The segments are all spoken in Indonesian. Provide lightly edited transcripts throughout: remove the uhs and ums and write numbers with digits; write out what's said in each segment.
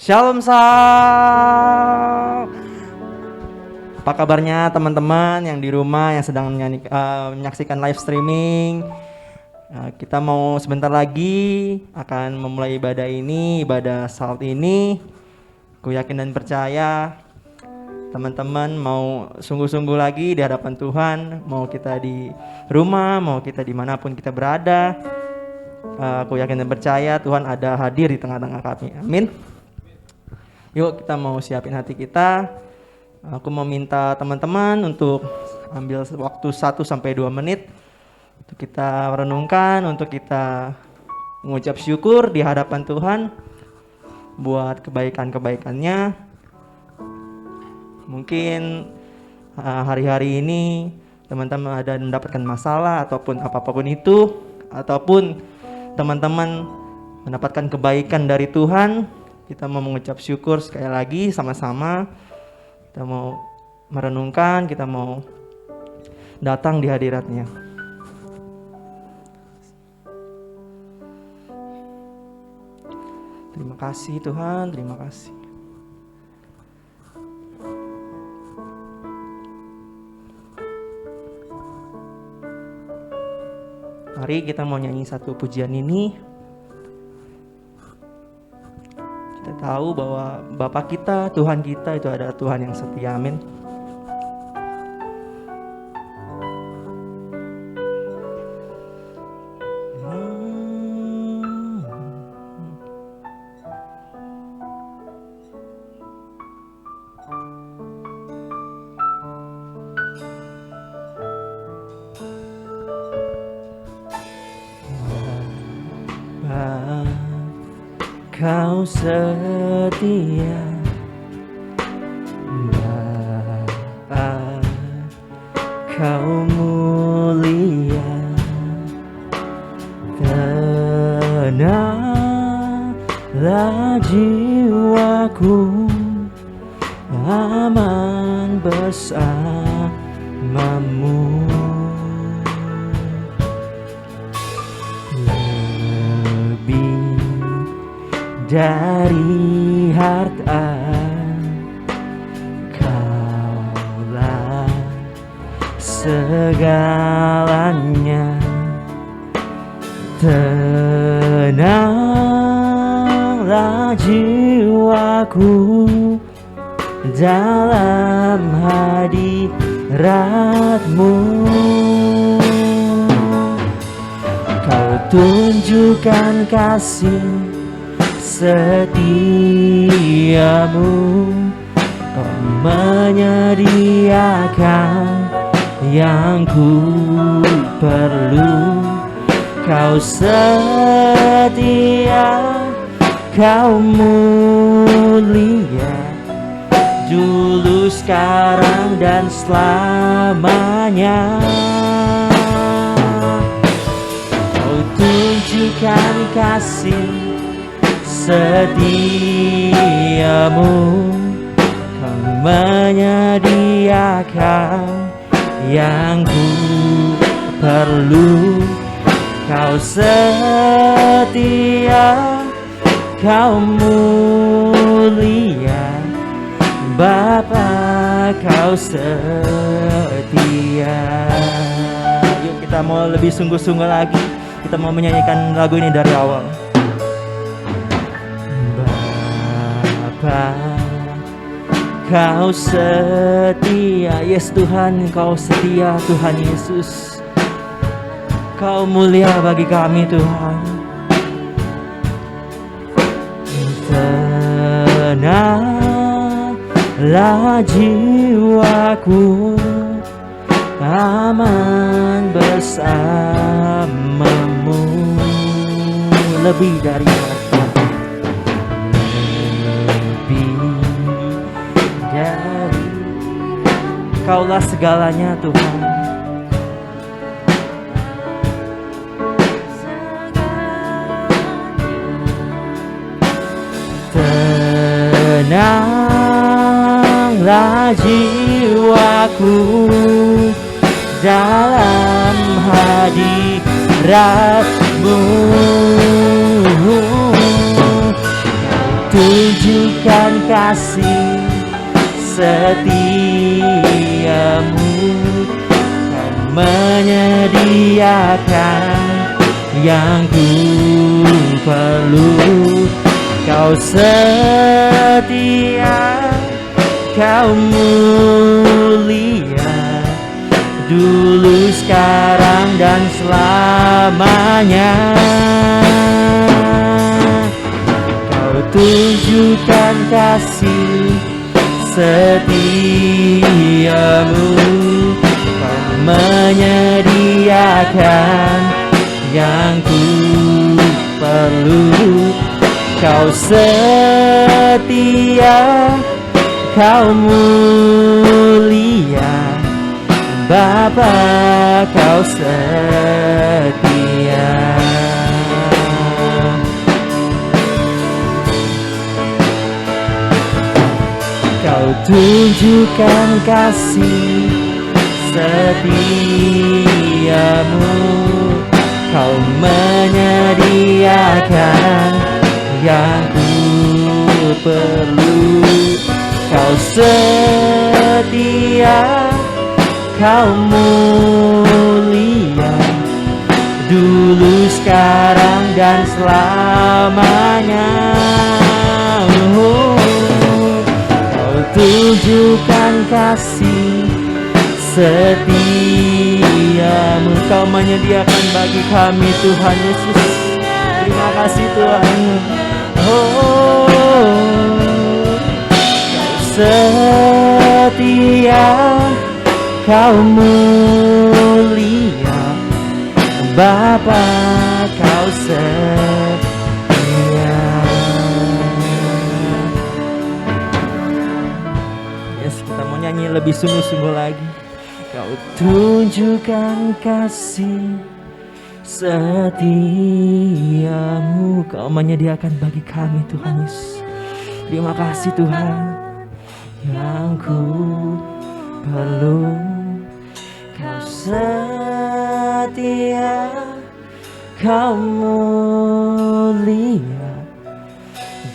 Shalom Sal. Apa kabarnya teman-teman yang di rumah yang sedang menyaksikan live streaming? Kita mau sebentar lagi akan memulai ibadah ini, ibadah Salt ini. Aku yakin dan percaya teman-teman mau sungguh-sungguh lagi di hadapan Tuhan. Mau kita di rumah, mau kita dimanapun kita berada. Aku yakin dan percaya Tuhan ada hadir di tengah-tengah kami. Amin. Yuk kita mau siapin hati kita. Aku mau minta teman-teman untuk ambil waktu 1-2 menit untuk kita renungkan, untuk kita mengucap syukur di hadapan Tuhan buat kebaikan-kebaikannya. Mungkin hari-hari ini teman-teman ada mendapatkan masalah ataupun apapun itu, ataupun teman-teman mendapatkan kebaikan dari Tuhan. Kita mau mengucap syukur sekali lagi sama-sama. Kita mau merenungkan, kita mau datang di hadirat-Nya. Terima kasih Tuhan, terima kasih. Mari kita mau nyanyi satu pujian ini. Kita tahu bahwa Bapa kita, Tuhan kita itu adalah Tuhan yang setia. Amin. Kau setia, Bapa, Kau mulia, tenanglah jiwaku, aman bersamamu. Dari harta Kaulah segalanya, tenanglah jiwaku dalam hadirat-Mu. Kau tunjukkan kasih setiamu, Kau menyediakan yang ku perlu. Kau setia, Kau mulia, dulu, sekarang, dan selamanya. Kau tunjukkan kasih setiamu, Kau menyediakan yang ku perlu. Kau setia, Kau mulia, Bapa, Kau setia. Yuk kita mau lebih sungguh-sungguh lagi. Kita mau menyanyikan lagu ini dari awal. Kau setia, yes Tuhan, Kau setia Tuhan Yesus. Kau mulia bagi kami Tuhan. Tenanglah jiwaku, aman bersamamu. Lebih dari Kaulah segalanya Tuhan. Tenanglah jiwaku dalam hadirat-Mu. Tunjuk tunjukkan kasih setiamu, Kau menyediakan yang ku perlu. Kau setia, Kau mulia, dulu, sekarang, dan selamanya. Kau tunjukkan kasih setiamu, Kau menyediakan yang ku perlu. Kau setia, Kau mulia, Bapa, Kau setia. Kau tunjukkan kasih setiamu, Kau menyediakan yang ku perlu. Kau setia, Kau mulia, dulu, sekarang, dan selamanya. Kau tunjukkan kasih setiamu, Kau menyediakan bagi kami, Tuhan Yesus. Terima kasih Tuhan. Kau setia, Kau mulia, Bapa, Kau setia. Yes, kita mau nyanyi lebih sungguh-sungguh lagi. Kau tunjukkan kasih setiamu, Kau menyediakan bagi kami, Tuhan Yesus. Terima kasih Tuhan. Yang ku perlu, Kau setia, Kau mulia,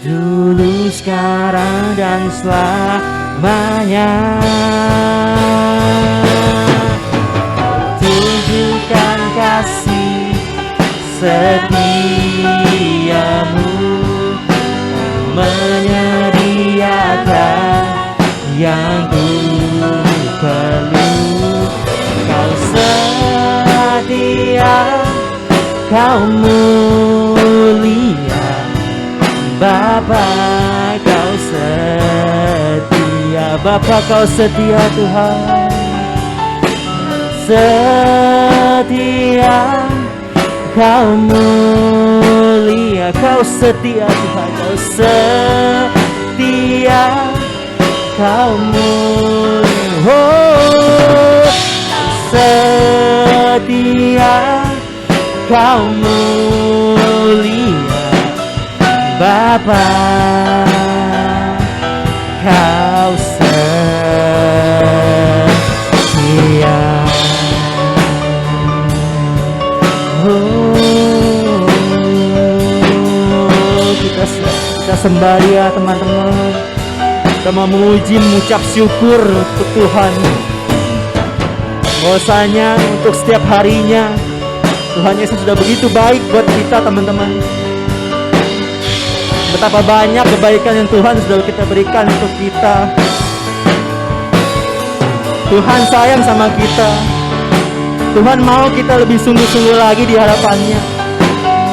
dulu, sekarang, dan selamanya. Tunjukkan kasih setiamu, menyediakan yang ku perlu. Kau setia, Kau mulia, Bapa, Kau setia. Bapa, Kau setia Tuhan. Setia, Kau mulia, Kau setia Tuhan. Kau setia, Kau mulia, oh, setia, Kau mulia, Bapa, Kau setia. Oh, kita sembah Dia teman-teman. Kita mau memuji, mengucap syukur untuk Tuhan. Bahwasanya untuk setiap harinya Tuhan Yesus sudah begitu baik buat kita teman-teman. Betapa banyak kebaikan yang Tuhan sudah kita berikan untuk kita. Tuhan sayang sama kita. Tuhan mau kita lebih sungguh-sungguh lagi di hadapannya.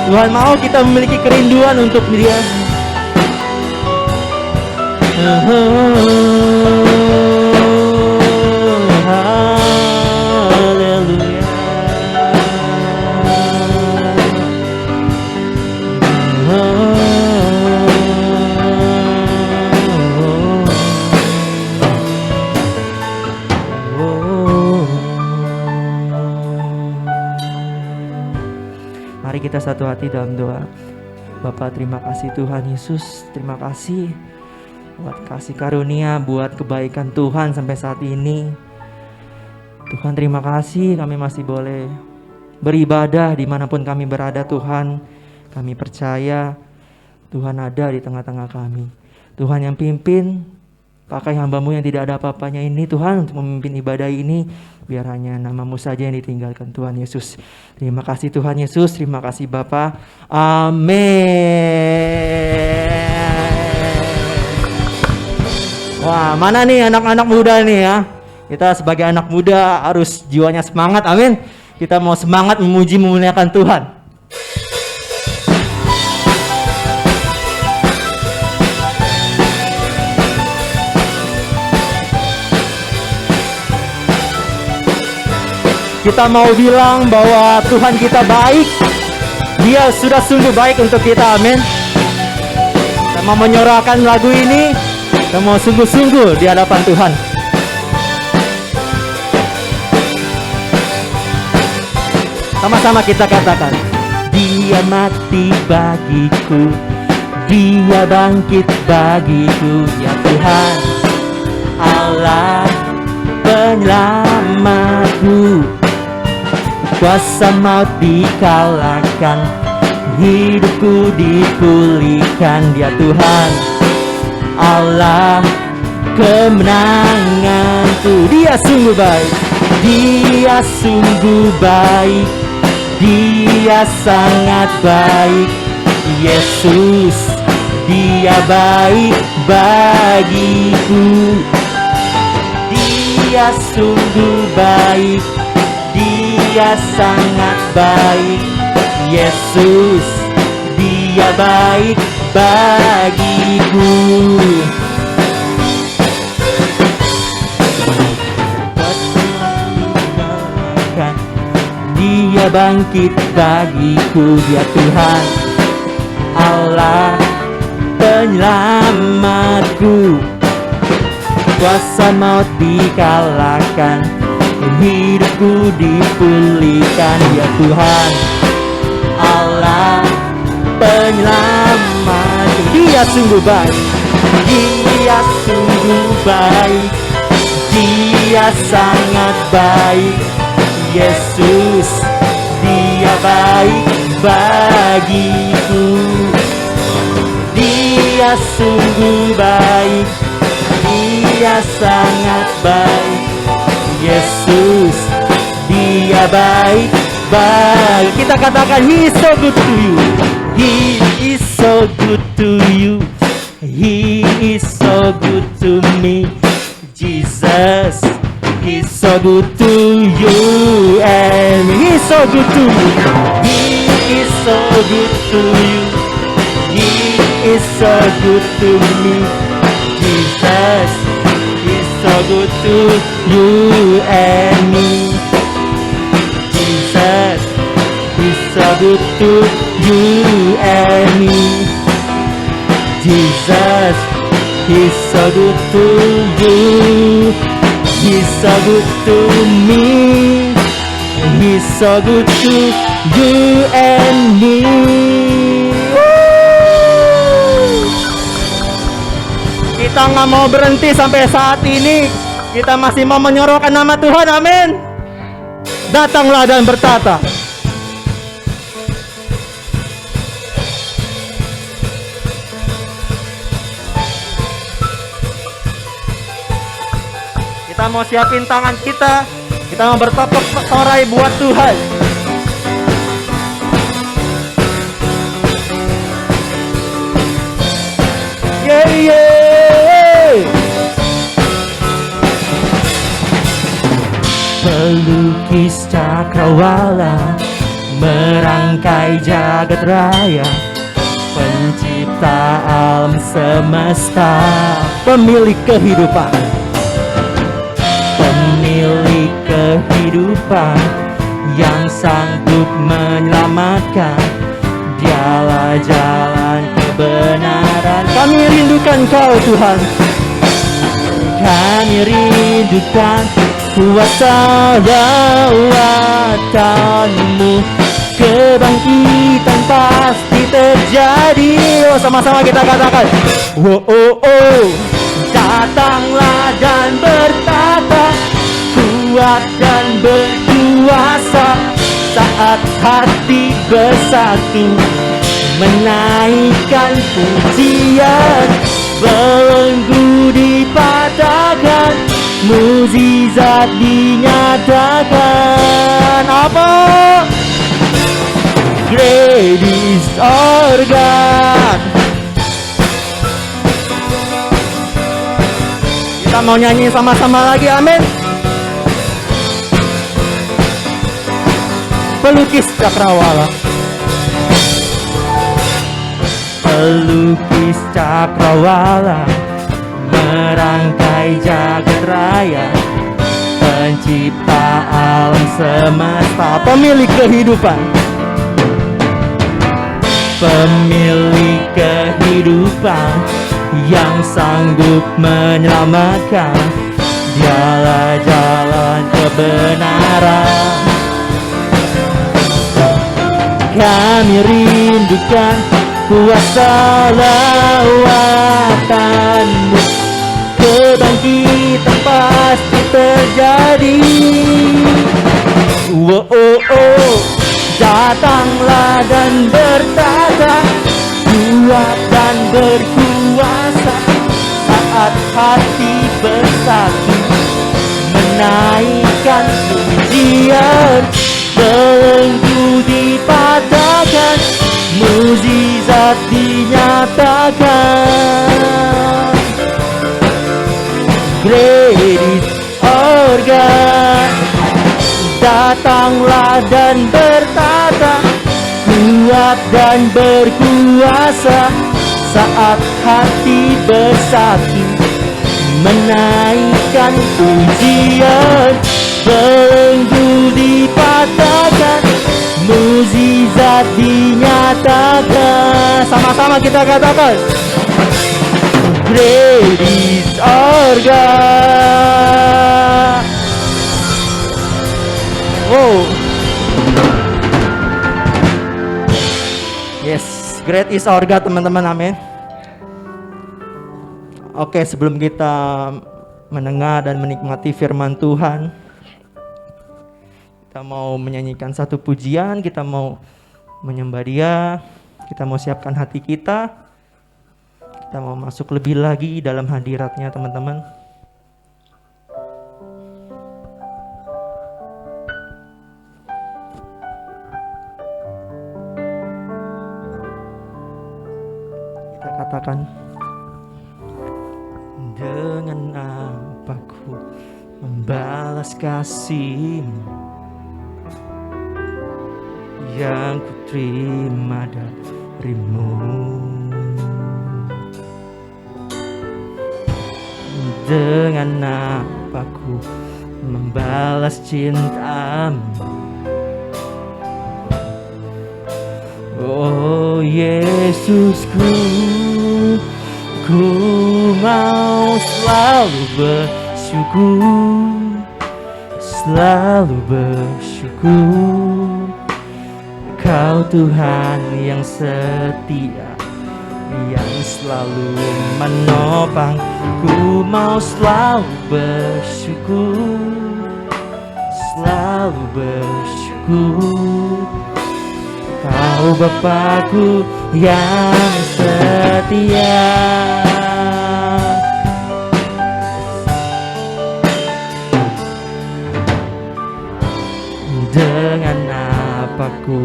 Tuhan mau kita memiliki kerinduan untuk Dia. Haleluya. Mari kita satu hati dalam doa. Bapa, terima kasih Tuhan Yesus. Terima kasih buat kasih karunia, buat kebaikan Tuhan sampai saat ini. Tuhan, terima kasih kami masih boleh beribadah dimanapun kami berada Tuhan. Kami percaya Tuhan ada di tengah-tengah kami. Tuhan yang pimpin, pakai hamba-Mu yang tidak ada apa-apanya ini Tuhan untuk memimpin ibadah ini. Biar hanya nama-Mu saja yang ditinggalkan Tuhan Yesus. Terima kasih Tuhan Yesus, terima kasih Bapa. Amin. Wah, mana nih anak-anak muda nih ya? Kita sebagai anak muda harus jiwanya semangat, amin. Kita mau semangat memuji memuliakan Tuhan. Kita mau bilang bahwa Tuhan kita baik. Dia sudah sungguh baik untuk kita, amin. Kita mau menyuarakan lagu ini. Kita mau sungguh-sungguh di hadapan Tuhan. Sama-sama kita katakan, Dia mati bagiku, Dia bangkit bagiku, ya Tuhan Allah penyelamatku. Kuasa maut dikalahkan, hidupku dipulihkan, Dia Tuhan Allah kemenanganku. Dia sungguh baik, Dia sungguh baik, Dia sangat baik. Yesus, Dia baik bagiku. Dia sungguh baik, Dia sangat baik. Yesus, Dia baik bagiku. Dia bangkit bagiku, Dia Tuhan Allah penyelamatku. Kuasa maut dikalahkan, hidupku dipulihkan, Dia Tuhan Allah penyelamatku. Dia sungguh baik, Dia sungguh baik, Dia sangat baik. Yesus, Dia baik bagiku. Dia sungguh baik, Dia sangat baik. Yesus, Dia baik baik. Kita katakan, He is so good to you. He is so good to you. He is so good to me. Jesus, He's so good to you and He's so good to you. He is so good to you. He is so good to me. Jesus is so good to you and me. Jesus is so good to you and me. Jesus is so good to you. He's so good to me. He's so good to you and me. Kita nggak mau berhenti sampai saat ini. Kita masih mau menyorokkan nama Tuhan, amin. Datanglah dan bertata. Kita mau siapin tangan kita. Kita mau bertepuk sorai buat Tuhan. Yeah, yeah. Pelukis cakrawala, merangkai jagat raya, pencipta alam semesta, pemilik kehidupan. Pemilik kehidupan yang sanggup menyelamatkan. Dialah jalan kebenaran. Kami rindukan Kau Tuhan. Kami rindukan kuasa lawatan-Mu. Kebangkitan pasti terjadi. Oh, sama-sama kita katakan, oh, oh, oh. Datanglah dan bertata, kuat dan berkuasa, saat hati bersatu, menaikkan pujian. belenggu dipatahkan, mukjizat dinyatakan. Apa? Great is our God. Kita mau nyanyi sama-sama lagi, amin. Pelukis cakrawala, pelukis cakrawala, merangkai jagat raya, pencipta alam semesta, pemilik kehidupan, pemilik kehidupan yang sanggup menyelamatkan. Dialah jalan kebenaran. Kami rindukan kuasa lawatan-Mu, kebangkitan pasti terjadi. Oh, oh, oh. Datanglah dan bertata, kuat dan berkuasa, saat hati bersatu, menaikkan pujian. Belenggu dipatahkan, mukjizat dinyatakan. Great is our God. Datanglah dan bertata, kuat dan berkuasa, saat hati bersatu, menaikkan pujian. Belenggu dipatahkan, mukjizat dinyatakan. Sama-sama kita katakan, great is our God. Oh, yes, great is our God, teman-teman, amin. Oke, sebelum kita mendengar dan menikmati firman Tuhan, kita mau menyanyikan satu pujian, kita mau menyembah Dia, kita mau siapkan hati kita mau masuk lebih lagi dalam hadirat-Nya, teman-teman. Kita katakan, dengan apa ku membalas kasih-Mu yang ku terima dari-Mu. Dengan apa ku membalas cinta-Mu, oh Yesusku, ku mau selalu bersyukur, selalu bersyukur. Kau Tuhan yang setia, yang selalu menopang. Ku mau selalu bersyukur, selalu bersyukur. Kau Bapa-Ku yang setia. Dengan apa ku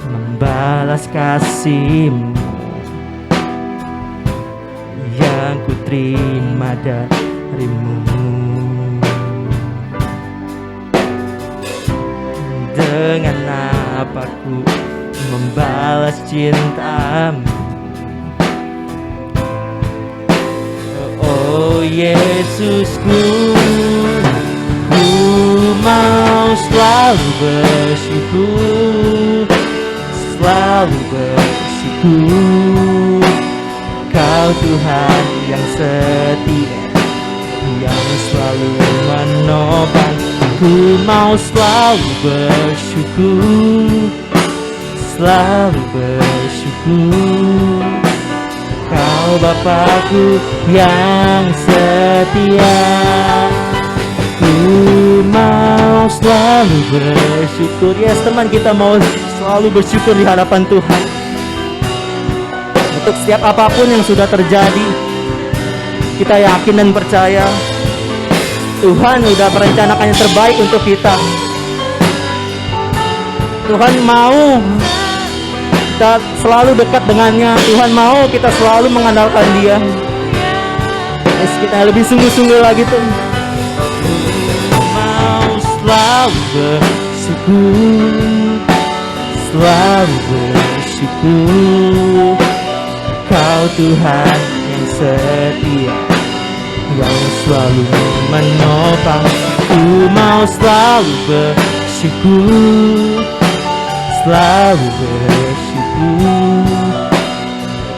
membalas kasih-Mu yang ku terima dari-Mu. Dengan apa ku membalas cinta-Mu, oh Yesusku, ku mau selalu bersyukur, selalu bersyukur. Kau Tuhan yang setia, yang selalu menopang. Ku mau selalu bersyukur, selalu bersyukur. Kau Bapa-Ku yang setia. Ku mau selalu bersyukur. Yes teman, kita mau selalu bersyukur di hadapan Tuhan untuk setiap apapun yang sudah terjadi, Kita yakin dan percaya Tuhan udah merencanakan yang terbaik untuk kita. Tuhan mau kita selalu dekat dengannya. Tuhan mau kita selalu mengandalkan Dia. Yes, kita lebih sungguh-sungguh lagi tuh. Mau selalu bersyukur, selalu bersyukur. Kau Tuhan yang setia, yang selalu menopang. Ku mau selalu bersyukur, selalu bersyukur.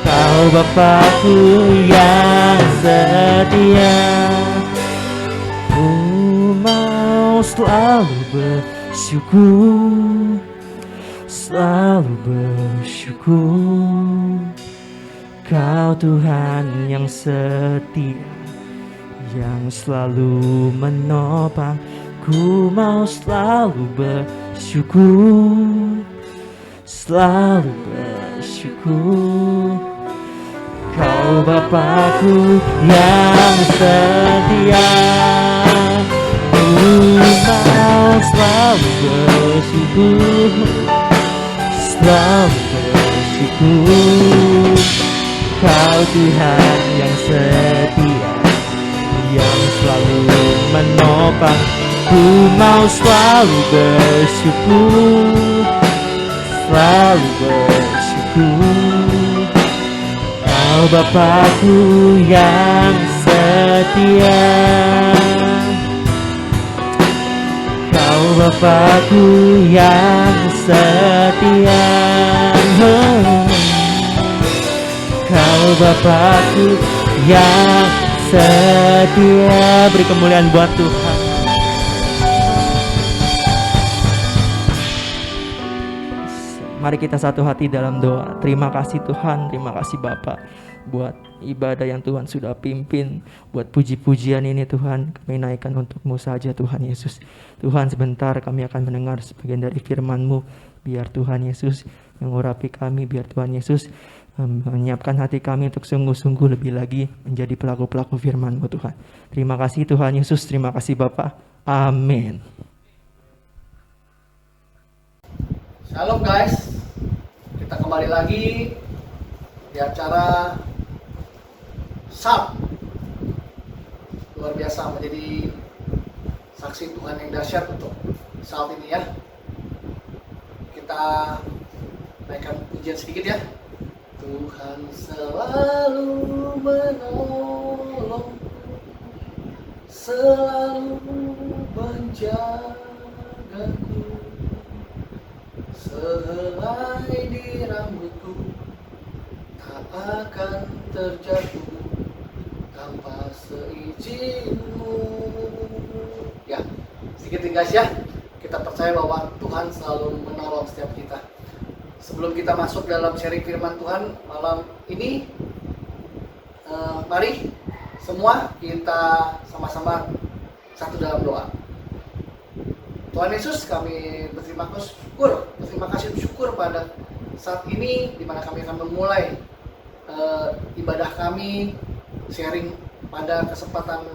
Kau Bapakku yang setia. Ku mau selalu bersyukur, selalu bersyukur. Kau Tuhan yang setia, yang selalu menopang. Ku mau selalu bersyukur, selalu bersyukur. Kau Bapakku yang setia. Ku mau selalu bersyukur, selalu bersyukur. Kau Tuhan yang setia, yang selalu menopang. Ku mau selalu bersyukur, selalu bersyukur. Kau Bapakku yang setia. Kau Bapakku yang setia. Kau Bapakku yang setia. Beri kemuliaan buat Tuhan. Mari kita satu hati dalam doa. Terima kasih Tuhan, terima kasih Bapa buat ibadah yang Tuhan sudah pimpin, buat puji-pujian ini Tuhan kami naikkan untuk-Mu saja Tuhan Yesus. Tuhan, sebentar kami akan mendengar sebagian dari firman-Mu. Biar Tuhan Yesus mengurapi kami, biar Tuhan Yesus menyiapkan hati kami untuk sungguh-sungguh lebih lagi menjadi pelaku-pelaku firman-Mu Tuhan. Terima kasih Tuhan Yesus, terima kasih Bapa. Amin. Shalom guys, kita kembali lagi di acara SAP. Luar biasa, menjadi saksi Tuhan yang dahsyat untuk saat ini ya. Kita naikkan pujian sedikit ya. Tuhan selalu menolong, selalu menjagaku. Sehelai di rambutku tak akan terjatuh tanpa seizin-Mu. Ya, sedikit guys ya. Kita percaya bahwa Tuhan selalu menolong setiap kita. Sebelum kita masuk dalam sharing firman Tuhan malam ini, mari semua kita sama-sama satu dalam doa. Tuhan Yesus, kami berterima kasih syukur pada saat ini di mana kami akan memulai ibadah kami, sharing pada kesempatan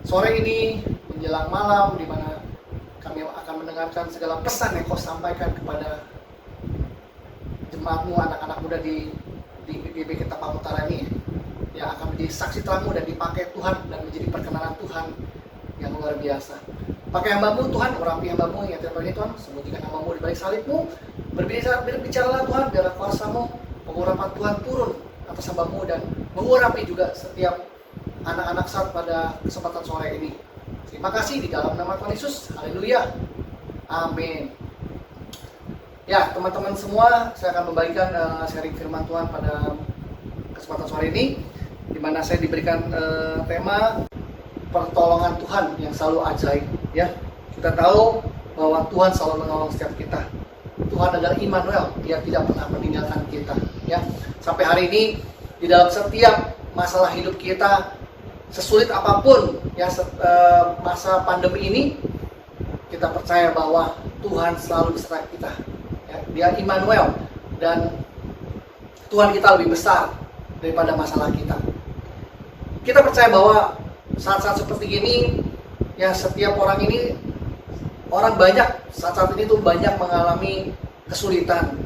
sore ini menjelang malam, di mana kami akan mendengarkan segala pesan yang Kau sampaikan kepada jemaat-Mu, anak-anak muda di GBK Tapang Utara ini, yang akan menjadi saksi terang-Mu dan dipakai Tuhan dan menjadi perkenanan Tuhan yang luar biasa. Pakai hamba-Mu Tuhan, urapi hamba-Mu yang tidak ini Tuhan, sembunyikan hamba-Mu di balik salib-Mu. Berbicaralah Tuhan, biar kuasa-Mu, pengurapan Tuhan turun atas hamba-Mu dan mengurapi juga setiap anak-anak saat pada kesempatan sore ini. Terima kasih di dalam nama Tuhan Yesus. Haleluya. Amin. Ya, teman-teman semua, saya akan membagikan sharing firman Tuhan pada kesempatan sore ini, di mana saya diberikan tema pertolongan Tuhan yang selalu ajaib. Ya, kita tahu bahwa Tuhan selalu menolong setiap kita. Tuhan adalah Immanuel, Dia tidak pernah meninggalkan kita. Ya, sampai hari ini di dalam setiap masalah hidup kita, sesulit apapun ya masa pandemi ini, kita percaya bahwa Tuhan selalu beserta kita. Ya, Dia Immanuel dan Tuhan kita lebih besar daripada masalah kita. kita percaya bahwa saat-saat seperti ini, ya setiap orang ini, orang banyak saat-saat ini tuh banyak mengalami kesulitan.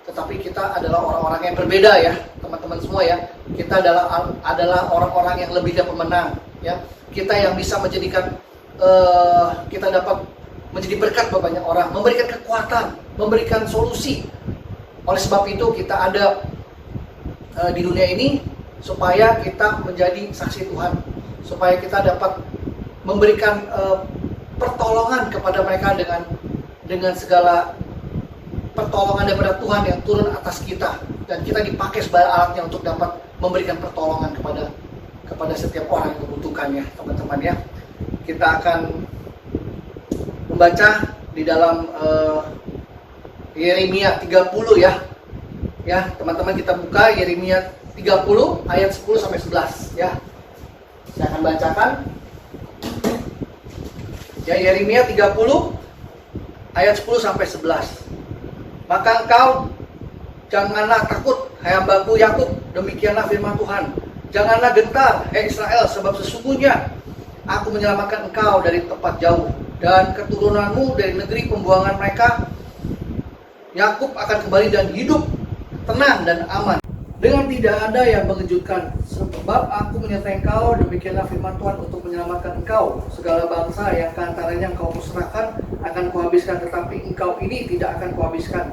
Tetapi kita adalah orang-orang yang berbeda ya, teman-teman semua ya. Kita adalah orang-orang yang lebih dari pemenang ya. Kita yang bisa menjadikan kita dapat menjadi berkat buat banyak orang, memberikan kekuatan, memberikan solusi. Oleh sebab itu kita ada di dunia ini supaya kita menjadi saksi Tuhan, supaya kita dapat memberikan pertolongan kepada mereka dengan segala pertolongan daripada Tuhan yang turun atas kita, dan kita dipakai sebagai alatnya untuk dapat memberikan pertolongan kepada setiap orang yang membutuhkannya, teman-teman ya. Kita akan membaca di dalam Yeremia 30 ya. Ya, teman-teman kita buka Yeremia 30 ayat 10 sampai 11 ya. Saya akan bacakan. Ya, Yeremia 30 ayat 10 sampai 11. Maka engkau janganlah takut, hai hambaku Yakub, demikianlah firman Tuhan. Janganlah gentar, hai Israel, sebab sesungguhnya aku menyelamatkan engkau dari tempat jauh dan keturunanmu dari negeri pembuangan mereka. Yakub akan kembali dan hidup tenang dan aman, dengan tidak ada yang mengejutkan. Sebab aku menyertai engkau, demikianlah firman Tuhan, untuk menyelamatkan engkau. Segala bangsa yang keantaranya engkau musnahkan akan kuhabiskan, tetapi engkau ini tidak akan kuhabiskan.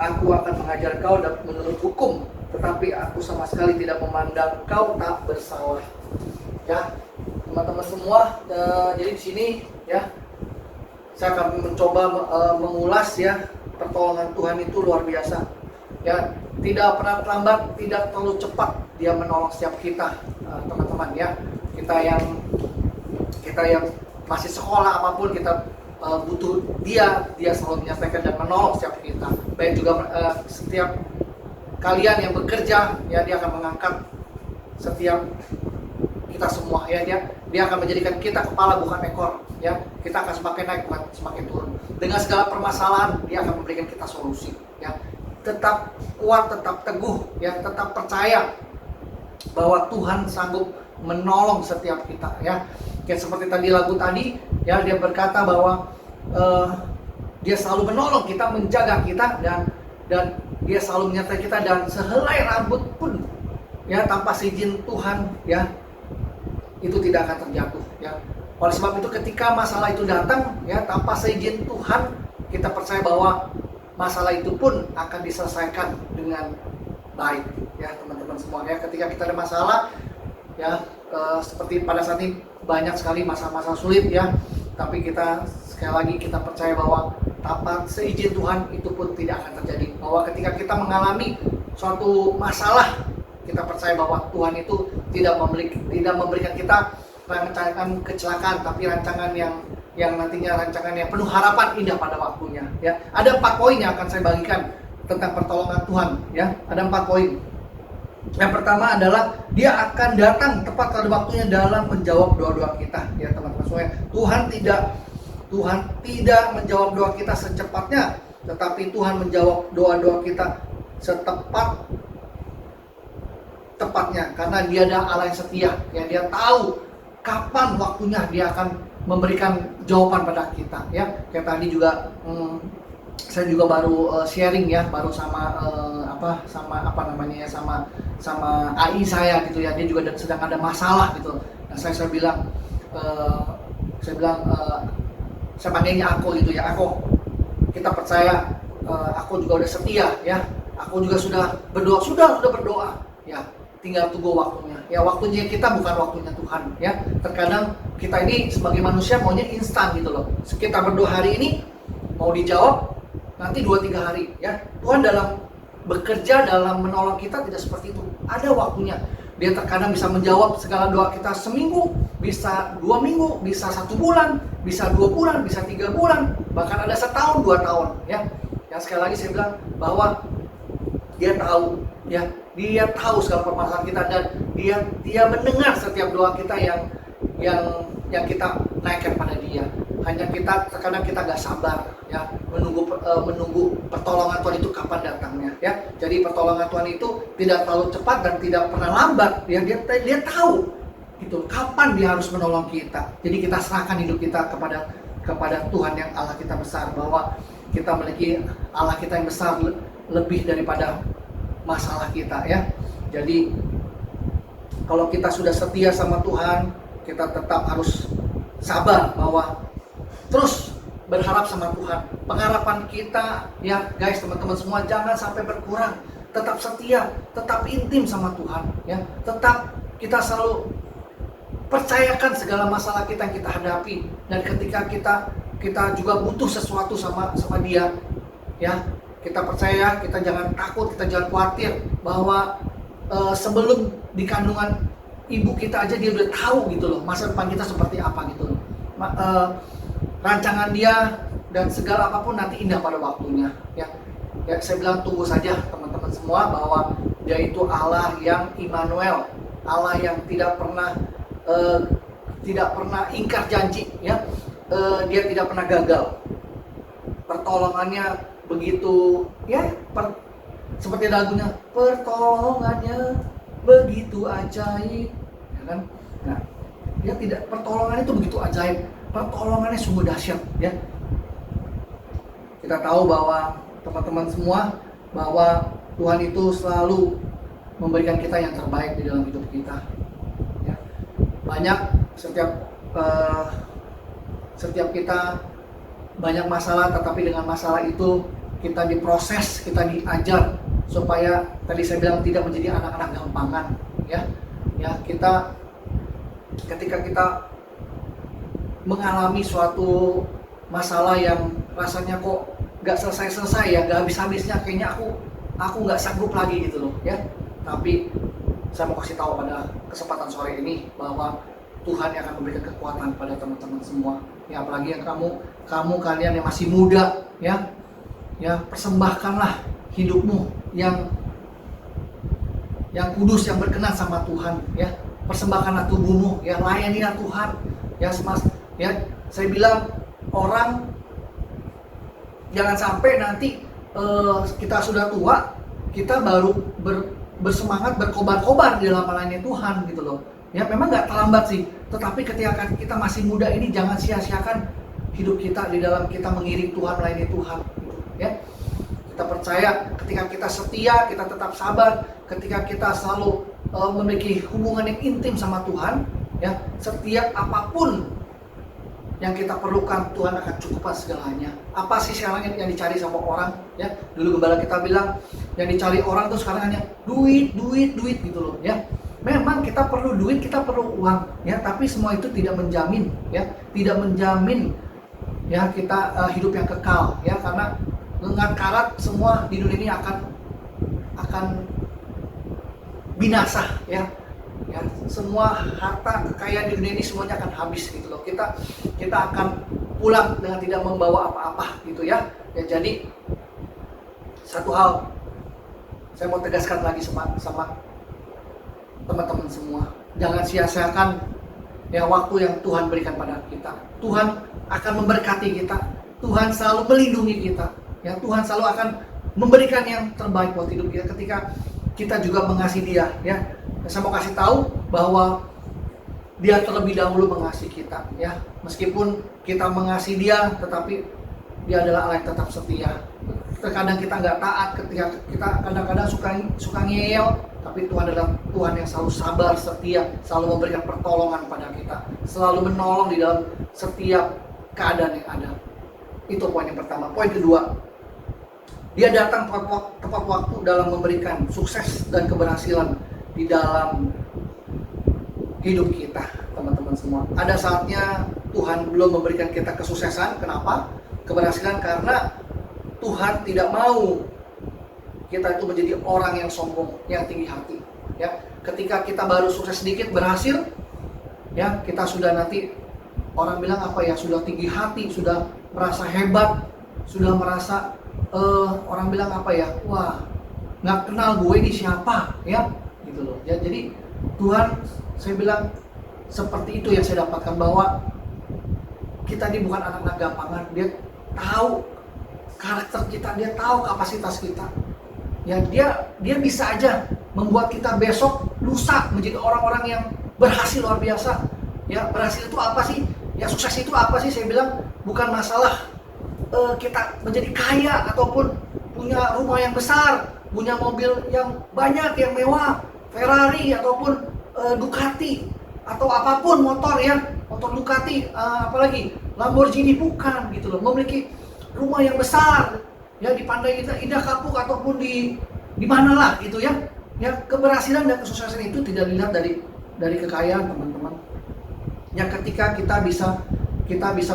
Aku akan mengajar engkau dan menurut hukum, tetapi aku sama sekali tidak memandang engkau tak bersalah. Ya, teman-teman semua, jadi di sini ya, saya akan mencoba mengulas ya, pertolongan Tuhan itu luar biasa. Ya, tidak pernah terlambat, tidak terlalu cepat dia menolong setiap kita, teman-teman ya. Kita yang masih sekolah apapun kita butuh dia selalu menyampaikan dan menolong setiap kita. Baik juga setiap kalian yang bekerja ya, dia akan mengangkat setiap kita semua ya, dia akan menjadikan kita kepala bukan ekor ya. Kita akan semakin naik bukan semakin turun. Dengan segala permasalahan dia akan memberikan kita solusi ya. Tetap kuat, tetap teguh ya, tetap percaya bahwa Tuhan sanggup menolong setiap kita ya. Kayak seperti tadi lagu tadi ya, dia berkata bahwa dia selalu menolong kita, menjaga kita, dan dia selalu menyertai kita, dan sehelai rambut pun ya tanpa seizin Tuhan ya itu tidak akan terjatuh ya. Oleh sebab itu ketika masalah itu datang ya tanpa seizin Tuhan, kita percaya bahwa masalah itu pun akan diselesaikan dengan baik ya, teman-teman semua ya. Ketika kita ada masalah ya, seperti pada saat ini banyak sekali masa-masa sulit ya, tapi kita sekali lagi kita percaya bahwa tanpa seizin Tuhan itu pun tidak akan terjadi. Bahwa ketika kita mengalami suatu masalah, kita percaya bahwa Tuhan itu tidak memberikan kita rancangan kecelakaan, tapi rancangan yang nantinya rancangan yang penuh harapan, indah pada waktunya ya. Ada 4 poin yang akan saya bagikan tentang pertolongan Tuhan ya. Ada 4 poin. Yang pertama adalah dia akan datang tepat pada waktunya dalam menjawab doa-doa kita ya, teman-teman semua. Tuhan tidak menjawab doa kita secepatnya, tetapi Tuhan menjawab doa-doa kita tepatnya, karena dia adalah Allah yang setia ya. Dia tahu kapan waktunya dia akan memberikan jawaban pada kita ya. Kayak tadi juga saya juga baru sharing ya, baru sama AI saya gitu ya. Dia juga sedang ada masalah gitu. Nah, saya bilang saya panggilnya aku gitu ya. Aku, kita percaya, aku juga udah setia ya. Aku juga sudah berdoa ya. Tinggal tunggu waktunya. Ya, waktunya kita bukan waktunya Tuhan ya. Terkadang kita ini sebagai manusia maunya instan gitu loh. Kita berdoa hari ini mau dijawab nanti 2-3 hari ya. Tuhan dalam bekerja, dalam menolong kita tidak seperti itu. Ada waktunya. Dia terkadang bisa menjawab segala doa kita seminggu, bisa 2 minggu, bisa 1 bulan, bisa 2 bulan, bisa 3 bulan, bahkan ada setahun, 2 tahun ya. Yang sekali lagi saya bilang bahwa dia tahu ya, dia tahu segala permasalahan kita, dan dia mendengar setiap doa kita yang kita naikkan pada dia. Hanya terkadang kita gak sabar ya, menunggu pertolongan Tuhan itu kapan datangnya ya. Jadi pertolongan Tuhan itu tidak terlalu cepat dan tidak pernah lambat ya. Dia tahu gitu. Kapan dia harus menolong kita? Jadi kita serahkan hidup kita kepada Tuhan yang Allah kita besar, bahwa kita memiliki Allah kita yang besar lebih daripada masalah kita ya. Jadi kalau kita sudah setia sama Tuhan, kita tetap harus sabar bahwa terus berharap sama Tuhan. Pengharapan kita ya guys, teman-teman semua, jangan sampai berkurang. Tetap setia, tetap intim sama Tuhan ya. Tetap kita selalu percayakan segala masalah kita yang kita hadapi, dan ketika kita juga butuh sesuatu sama Dia ya, kita percaya, kita jangan takut, kita jangan khawatir bahwa sebelum di kandungan ibu kita aja Dia udah tahu gitu loh masa depan kita seperti apa gitu loh. Rancangan Dia dan segala apapun nanti indah pada waktunya ya. Ya, saya bilang tunggu saja teman-teman semua, bahwa Dia itu Allah yang Immanuel, Allah yang tidak pernah ingkar janji ya. Dia tidak pernah gagal. Pertolongannya begitu ya, seperti lagunya, pertolongannya begitu ajaib ya kan. Nah, dia tidak, pertolongannya itu begitu ajaib, pertolongannya sungguh dahsyat ya. Kita tahu bahwa teman-teman semua, bahwa Tuhan itu selalu memberikan kita yang terbaik di dalam hidup kita ya. Banyak setiap kita banyak masalah, tetapi dengan masalah itu kita diproses, kita diajar supaya tadi saya bilang tidak menjadi anak-anak gampangan ya. Ya, ketika kita mengalami suatu masalah yang rasanya kok gak selesai-selesai ya, gak habis-habisnya, kayaknya aku gak sanggup lagi gitu loh ya. Tapi saya mau kasih tahu pada kesempatan sore ini bahwa Tuhan yang akan memberikan kekuatan pada teman-teman semua ya, apalagi yang kalian yang masih muda ya. Ya, persembahkanlah hidupmu yang kudus, yang berkenan sama Tuhan ya. Persembahkanlah tubuhmu ya, layanilah Tuhan ya. Ya, saya bilang orang jangan sampai nanti kita sudah tua, kita baru bersemangat berkobar-kobar di dalam melayani Tuhan gitu loh. Ya, memang nggak terlambat sih, tetapi ketika kita masih muda ini jangan sia-siakan hidup kita di dalam kita mengiring Tuhan, melayani Tuhan gitu, ya. Kita percaya ketika kita setia, kita tetap sabar, ketika kita selalu memiliki hubungan yang intim sama Tuhan ya, setiap apapun yang kita perlukan Tuhan akan cukupkan segalanya. Apa sih sekarang yang dicari sama orang ya? Dulu gembala kita bilang yang dicari orang tuh sekarang hanya duit gitu loh ya. Memang kita perlu duit, kita perlu uang ya, tapi semua itu tidak menjamin ya, tidak menjamin ya kita hidup yang kekal ya, karena dengan karat semua di dunia ini akan binasa ya. Ya, semua harta kekayaan di dunia ini semuanya akan habis gitu loh. Kita akan pulang dengan tidak membawa apa-apa gitu ya. Ya, jadi satu hal saya mau tegaskan lagi sama teman-teman semua, jangan sia-siakan ya waktu yang Tuhan berikan pada kita. Tuhan akan memberkati kita, Tuhan selalu melindungi kita ya, Tuhan selalu akan memberikan yang terbaik buat hidup kita ketika kita juga mengasihi Dia ya. Saya mau kasih tahu bahwa Dia terlebih dahulu mengasihi kita ya. Meskipun kita mengasihi Dia, tetapi Dia adalah Allah yang tetap setia. Terkadang kita nggak taat, ketika kita kadang-kadang suka ngeyel, tapi Tuhan adalah Tuhan yang selalu sabar, setia, selalu memberikan pertolongan pada kita, selalu menolong di dalam setiap keadaan yang ada. Itu poin yang pertama. Poin kedua, Dia datang tepat waktu dalam memberikan sukses dan keberhasilan di dalam hidup kita, teman-teman semua. Ada saatnya Tuhan belum memberikan kita kesuksesan. Kenapa? Keberhasilan, karena Tuhan tidak mau kita itu menjadi orang yang sombong, yang tinggi hati. Ya, ketika kita baru sukses sedikit, berhasil, ya kita sudah nanti orang bilang apa ya, sudah tinggi hati, sudah merasa hebat, sudah merasa orang bilang apa ya, wah nggak kenal gue ini siapa, ya gitu loh. Ya, jadi Tuhan, saya bilang seperti itu yang saya dapatkan, bahwa kita ini bukan anak-anak gampangan. Dia tahu karakter kita, Dia tahu kapasitas kita. Ya, dia bisa aja membuat kita besok lusa menjadi orang-orang yang berhasil luar biasa. Ya, berhasil itu apa sih? Ya, sukses itu apa sih? Saya bilang bukan masalah kita menjadi kaya ataupun punya rumah yang besar, punya mobil yang banyak, yang mewah, Ferrari ataupun Ducati atau apapun motor ya, motor Ducati, apalagi Lamborghini, bukan gitu loh. Memiliki rumah yang besar ya di Pantai Indah Kapuk ataupun di mana lah gitu ya. Ya, keberhasilan dan kesuksesan itu tidak dilihat dari kekayaan, teman-teman. Ya, ketika kita bisa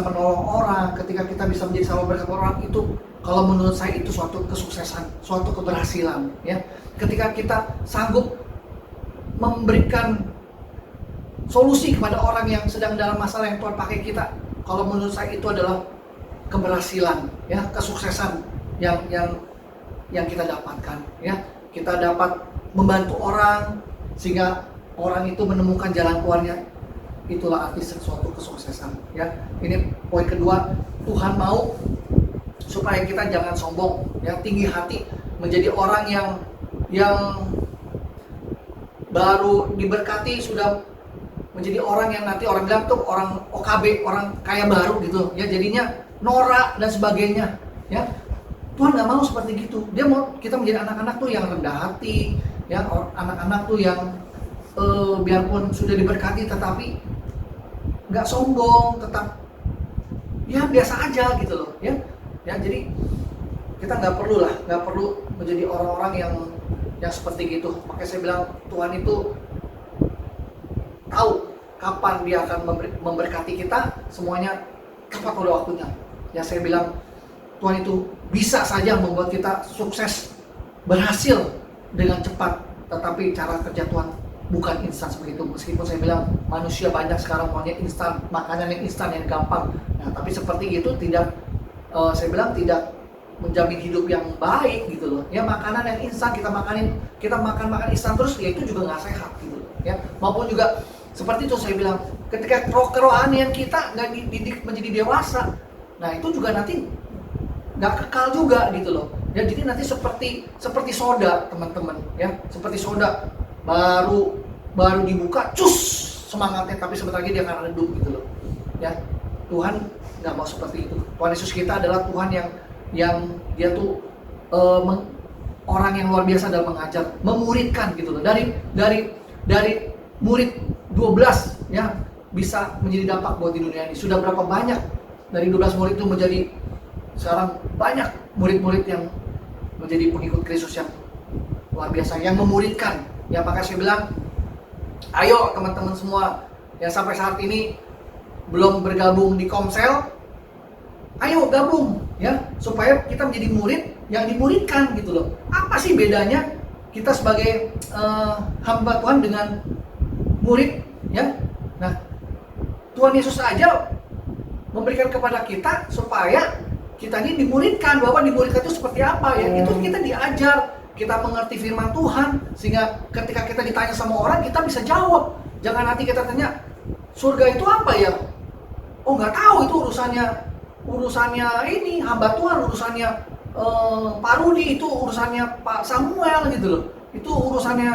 menolong orang, ketika kita bisa menjadi sahabat berkat orang, itu kalau menurut saya itu suatu kesuksesan, suatu keberhasilan ya. Ketika kita sanggup memberikan solusi kepada orang yang sedang dalam masalah yang Tuhan pakai kita, kalau menurut saya itu adalah keberhasilan ya, kesuksesan yang kita dapatkan ya. Kita dapat membantu orang sehingga orang itu menemukan jalan keluarnya, itulah arti suatu kesuksesan ya. Ini poin kedua, Tuhan mau supaya kita jangan sombong ya, tinggi hati, menjadi orang yang baru diberkati sudah menjadi orang yang nanti orang bilang tuh orang OKB, orang kaya baru gitu ya, jadinya norak dan sebagainya ya. Tuhan nggak mau seperti gitu. Dia mau kita menjadi anak-anak tuh yang rendah hati ya, anak-anak tuh yang biarpun sudah diberkati tetapi nggak sombong, tetap ya biasa aja gitu loh ya. Ya, jadi kita nggak perlu menjadi orang-orang yang seperti gitu. Makanya saya bilang Tuhan itu tahu kapan dia akan memberkati kita, semuanya tepat pada waktunya. Ya, saya bilang Tuhan itu bisa saja membuat kita sukses, berhasil dengan cepat, tetapi cara kerja Tuhan bukan instan seperti itu. Meskipun saya bilang manusia banyak sekarang maunya instan, makanan yang instan, yang gampang. Nah, tapi seperti itu tidak, saya bilang tidak menjamin hidup yang baik gitu loh. Ya, makanan yang instan kita makan instan terus, ya itu juga nggak sehat gitu loh. Ya, maupun juga seperti itu saya bilang, ketika kerohanian kita nggak dididik menjadi dewasa, nah itu juga nanti nggak kekal juga gitu loh. Ya, jadi nanti seperti soda, teman-teman ya, seperti soda baru dibuka, cus semangatnya, tapi sebentar lagi dia akan redup gitu loh. Ya, Tuhan nggak mau seperti itu. Tuhan Yesus kita adalah Tuhan yang dia tuh orang yang luar biasa dalam mengajar, memuridkan gitu loh. Dari murid 12 ya bisa menjadi dampak buat di dunia ini. Sudah berapa banyak dari 12 murid itu menjadi sekarang banyak murid-murid yang menjadi pengikut Kristus yang luar biasa, yang memuridkan. Ya, maka saya bilang, ayo teman-teman semua yang sampai saat ini belum bergabung di Komsel, ayo gabung ya, supaya kita menjadi murid yang dimuridkan gitu loh. Apa sih bedanya kita sebagai hamba Tuhan dengan murid ya? Nah, Tuhan Yesus aja memberikan kepada kita supaya kita ini dimuridkan, bahwa dimuridkan itu seperti apa ya. Itu kita diajar, kita mengerti firman Tuhan, sehingga ketika kita ditanya sama orang, kita bisa jawab. Jangan nanti kita tanya, surga itu apa ya? Oh, nggak tahu, itu urusannya ini hamba Tuhan, urusannya Pak Rudi, itu urusannya Pak Samuel gitu loh. Itu urusannya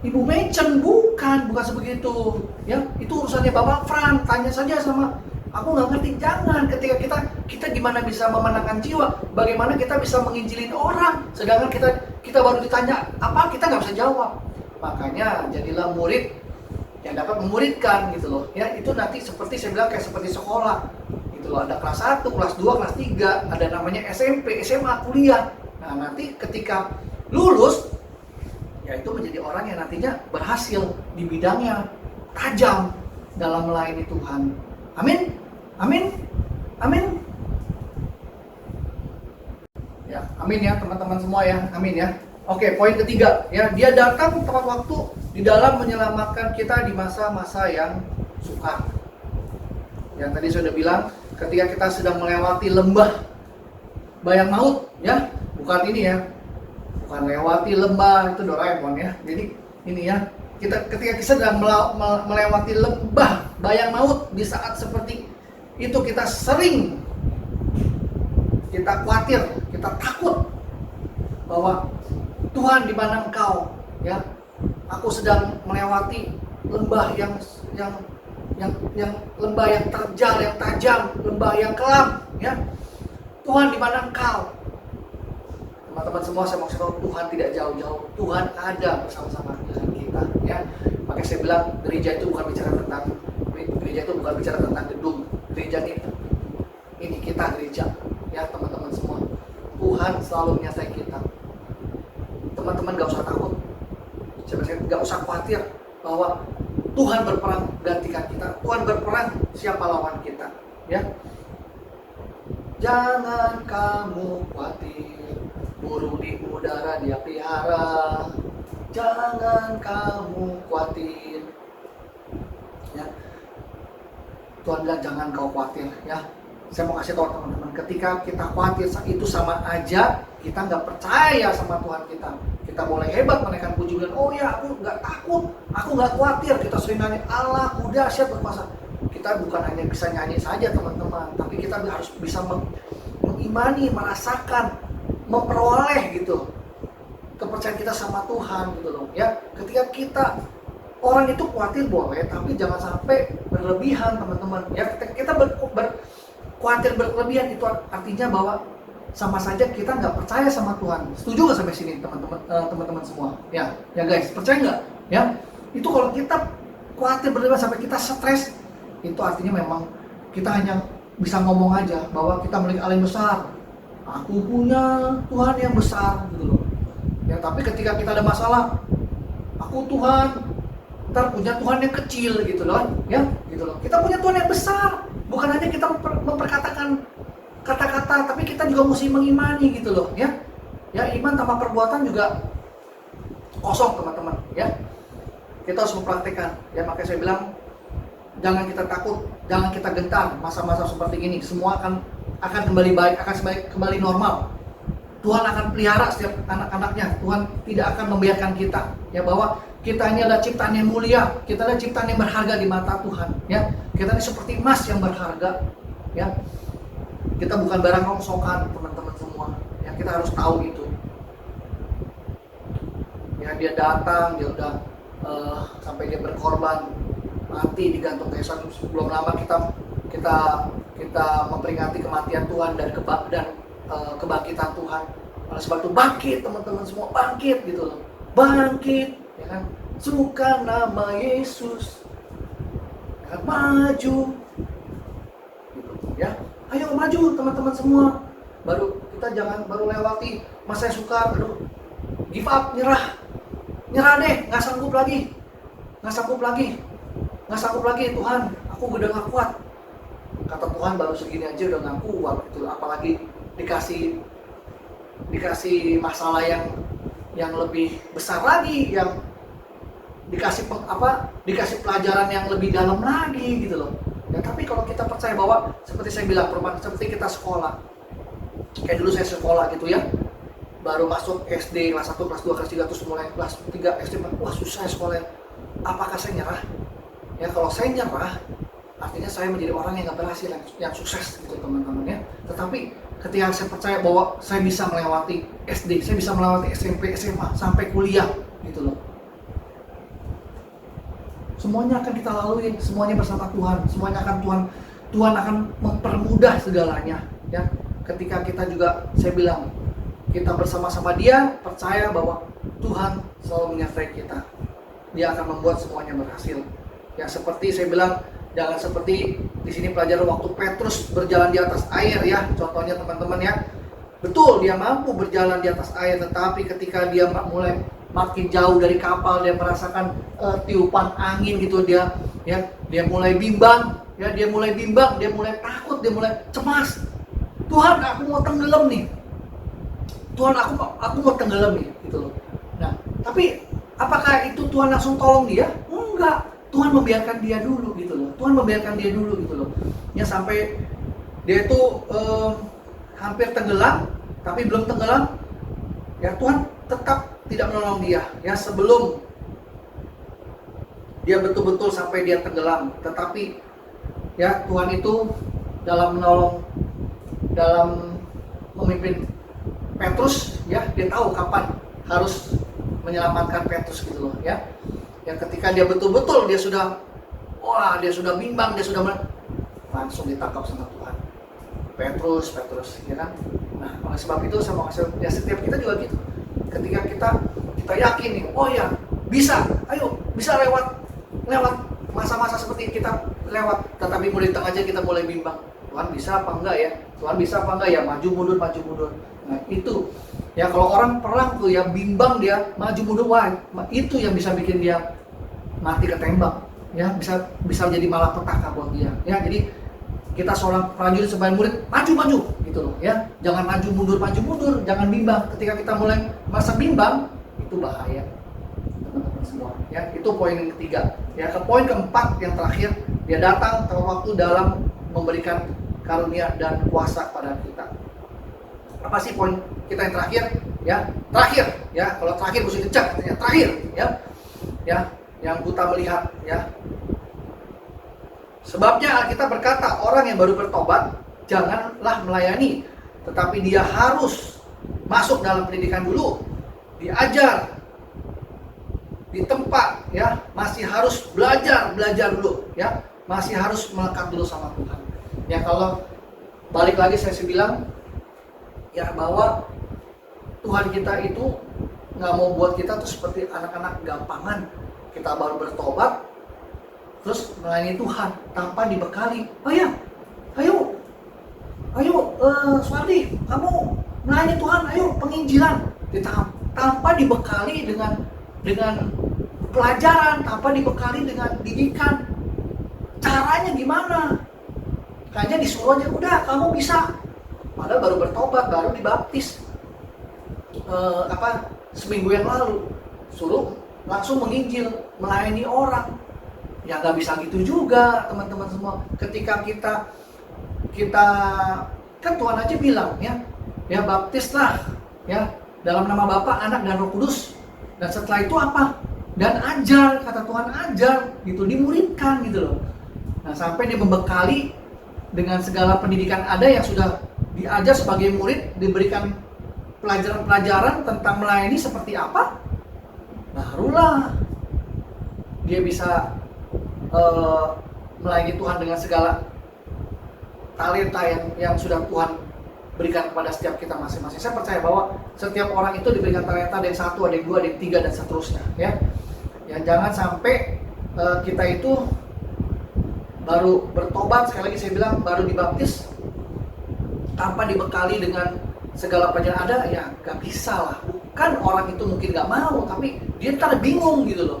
Ibu Mechen, bukan sebegitu ya. Itu urusannya Bapak Fran, tanya saja sama aku, nggak ngerti. Jangan, ketika kita gimana bisa memenangkan jiwa, bagaimana kita bisa menginjilin orang, sedangkan kita baru ditanya apa, kita nggak bisa jawab. Makanya jadilah murid yang dapat memuridkan gitu loh ya. Itu nanti seperti saya bilang, kayak seperti sekolah gitu loh. Ada kelas 1, kelas 2, kelas 3, ada namanya SMP, SMA, kuliah. Nah, nanti ketika lulus ya itu menjadi orang yang nantinya berhasil di bidangnya, tajam dalam melayani Tuhan. Amin, amin, amin. Ya, amin ya teman-teman semua ya, amin ya. Oke, poin ketiga ya, dia datang tepat waktu di dalam menyelamatkan kita di masa-masa yang sukar. Yang tadi saya sudah bilang, ketika kita sedang melewati lembah bayang maut ya, bukan ini ya, bukan lewati lembah itu Doraemon ya. Jadi ini ya, ketika kita sedang melewati lembah bayang maut, di saat seperti itu kita sering khawatir, kita takut bahwa Tuhan, di mana Engkau ya? Aku sedang melewati lembah yang lembah yang terjal, yang tajam, lembah yang kelam, ya. Tuhan, di mana Engkau? Teman-teman semua, saya mau kasih tahu, Tuhan tidak jauh-jauh. Tuhan ada bersama-sama dengan kita, ya. Makanya saya bilang gereja itu bukan bicara tentang gedung. Gereja ini kita gereja, ya teman-teman semua. Tuhan selalu menyertai kita. Teman-teman gak usah takut, gak usah khawatir bahwa Tuhan berperang gantikan kita. Tuhan berperang, siapa lawan kita, ya. Jangan kamu khawatir, burung di udara dia pelihara. Jangan kamu khawatir, ya. Tuhan bilang jangan kau khawatir, ya. Saya mau kasih tahu teman-teman, ketika kita khawatir itu sama aja kita nggak percaya sama Tuhan kita. Kita mulai hebat menaikkan puji bilang, oh ya aku nggak takut, aku nggak khawatir. Kita sering nyanyi Allah ku dahsyat berkuasa. Kita bukan hanya bisa nyanyi saja teman-teman, tapi kita harus bisa mengimani, merasakan, memperoleh gitu kepercayaan kita sama Tuhan gitu loh, ya. Ketika kita orang itu khawatir boleh, tapi jangan sampai berlebihan teman-teman, ya. Kita khawatir berlebihan itu artinya bahwa sama saja kita nggak percaya sama Tuhan. Setuju nggak sampai sini teman-teman semua? Ya guys, percaya nggak? Ya, itu kalau kita khawatir berlebihan sampai kita stres, itu artinya memang kita hanya bisa ngomong aja bahwa kita memiliki Allah yang besar. Aku punya Tuhan yang besar gitu loh. Ya, tapi ketika kita ada masalah, aku Tuhan, ntar punya Tuhan yang kecil gitu loh, ya, gitu loh. Kita punya Tuhan yang besar, bukan hanya kita memperkatakan kata-kata, tapi kita juga mesti mengimani gitu loh, ya. Ya, iman tanpa perbuatan juga kosong teman-teman, ya. Kita harus mempraktikkan, ya. Makanya saya bilang jangan kita takut, jangan kita gentar. Masa-masa seperti ini semua akan kembali baik, akan kembali normal. Tuhan akan pelihara setiap anak-anaknya. Tuhan tidak akan membiarkan kita, ya, bahwa kita ini adalah ciptaan yang mulia, kita adalah ciptaan yang berharga di mata Tuhan, ya. Kita ini seperti emas yang berharga, ya. Kita bukan barang rongsokan teman-teman semua, ya. Kita harus tahu itu, ya. Dia datang, dia udah sampai dia berkorban, mati digantung kayu salib. Belum lama kita memperingati kematian Tuhan dan kebangkitan Tuhan. Oleh sebab itu bangkit teman-teman semua, bangkit gitu loh, bangkit, ya kan. Suka nama Yesus, ya kan? Maju, gitu, ya. Ayo maju teman-teman semua. Kita jangan baru lewati masa yang sukar, give up, nyerah deh, nggak sanggup lagi Tuhan, aku udah nggak kuat. Kata Tuhan baru segini aja udah nggak kuat gitu, apalagi dikasih masalah yang lebih besar lagi, yang dikasih pelajaran yang lebih dalam lagi gitu loh. Ya, tapi kalau kita percaya bahwa seperti saya bilang, seperti kita sekolah, kayak dulu saya sekolah gitu, ya, baru masuk SD kelas 1, kelas 2, kelas 3, terus mulai kelas 3 SD, wah susah sekolah. Apakah saya nyerah? Ya, kalau saya nyerah, artinya saya menjadi orang yang gak berhasil, yang sukses gitu teman-teman, ya. Tetapi ketika saya percaya bahwa saya bisa melewati SD, saya bisa melewati SMP, SMA, sampai kuliah gitu loh. Semuanya akan kita lalui, semuanya bersama Tuhan, semuanya akan Tuhan akan mempermudah segalanya, ya. Ketika kita juga, saya bilang, kita bersama-sama Dia, percaya bahwa Tuhan selalu menyertai kita. Dia akan membuat semuanya berhasil. Ya, seperti saya bilang, jangan seperti di sini pelajaran waktu Petrus berjalan di atas air, ya. Contohnya teman-teman, ya. Betul, dia mampu berjalan di atas air, tetapi ketika dia mulai makin jauh dari kapal, dia merasakan tiupan angin gitu, dia mulai bimbang, ya, dia mulai takut, dia mulai cemas. Tuhan, aku mau tenggelam nih. Tuhan, aku mau tenggelam nih, gitu loh. Nah, tapi apakah itu Tuhan langsung tolong dia? Enggak. Tuhan membiarkan dia dulu gitu loh. Ya, sampai dia itu hampir tenggelam, tapi belum tenggelam. Ya, Tuhan tetap tidak menolong dia, ya, sebelum dia betul-betul sampai dia tenggelam. Tetapi ya, Tuhan itu dalam memimpin Petrus, ya, dia tahu kapan harus menyelamatkan Petrus gitu loh ya. Yang ketika dia betul-betul dia sudah bimbang, dia sudah langsung ditangkap sama Tuhan. Petrus ya kan. Nah, oleh sebab itu saya mau kasih ya, setiap kita juga gitu. Ketika kita yakin nih, oh ya bisa, ayo bisa lewat masa-masa seperti ini kita lewat, tetapi mulai di tengah aja kita mulai bimbang. Tuhan bisa apa enggak ya? Tuhan bisa apa enggak ya? Maju mundur. Nah, itu ya kalau orang perang tuh ya bimbang dia maju mundur, wah itu yang bisa bikin dia mati ketembak. Ya, bisa jadi malapetaka buat dia. Ya, jadi kita seorang prajurit sebagai murid maju gitu loh ya. Jangan maju mundur, jangan bimbang. Ketika kita mulai merasa bimbang, itu bahaya. Teman-teman semua, ya. Itu poin yang ketiga. Ya, ke poin keempat yang terakhir, dia datang tepat waktu dalam memberikan karunia dan kuasa pada kita. Apa sih poin kita yang terakhir? Ya, terakhir ya. Kalau terakhir mesti kencang katanya, terakhir ya. Ya, yang buta melihat ya. Sebabnya kita berkata, orang yang baru bertobat janganlah melayani, tetapi dia harus masuk dalam pendidikan dulu, diajar di tempat ya, masih harus belajar dulu ya, masih harus melekat dulu sama Tuhan. Ya, kalau balik lagi saya bilang ya bahwa Tuhan kita itu nggak mau buat kita tuh seperti anak-anak gampangan. Kita baru bertobat terus melayani Tuhan tanpa dibekali. Ayo, Suardi, kamu melayani Tuhan, ayo penginjilan. Tanpa dibekali dengan pelajaran, tanpa dibekali dengan didikan. Caranya gimana? Kayaknya disuruh aja, udah kamu bisa. Padahal baru bertobat, baru dibaptis seminggu yang lalu. Suruh langsung menginjil, melayani orang. Ya nggak bisa gitu juga teman-teman semua. Ketika kita kan Tuhan aja bilang ya baptislah ya dalam nama Bapa, Anak dan Roh Kudus. Dan setelah itu apa? Dan ajar, kata Tuhan, ajar gitu, dimuridkan gitu loh. Nah, sampai dia membekali dengan segala pendidikan ada yang sudah diajar sebagai murid, diberikan pelajaran-pelajaran tentang melayani seperti apa, barulah dia bisa melayani Tuhan dengan segala talenta yang sudah Tuhan berikan kepada setiap kita masing-masing. Saya percaya bahwa setiap orang itu diberikan talenta, ada yang satu, ada yang dua, ada yang tiga, dan seterusnya ya. Ya, jangan sampai kita itu baru bertobat, sekali lagi saya bilang baru dibaptis tanpa dibekali dengan segala pelajaran ada, ya gak bisa lah. Bukan orang itu mungkin gak mau, tapi dia ntar bingung gitu loh.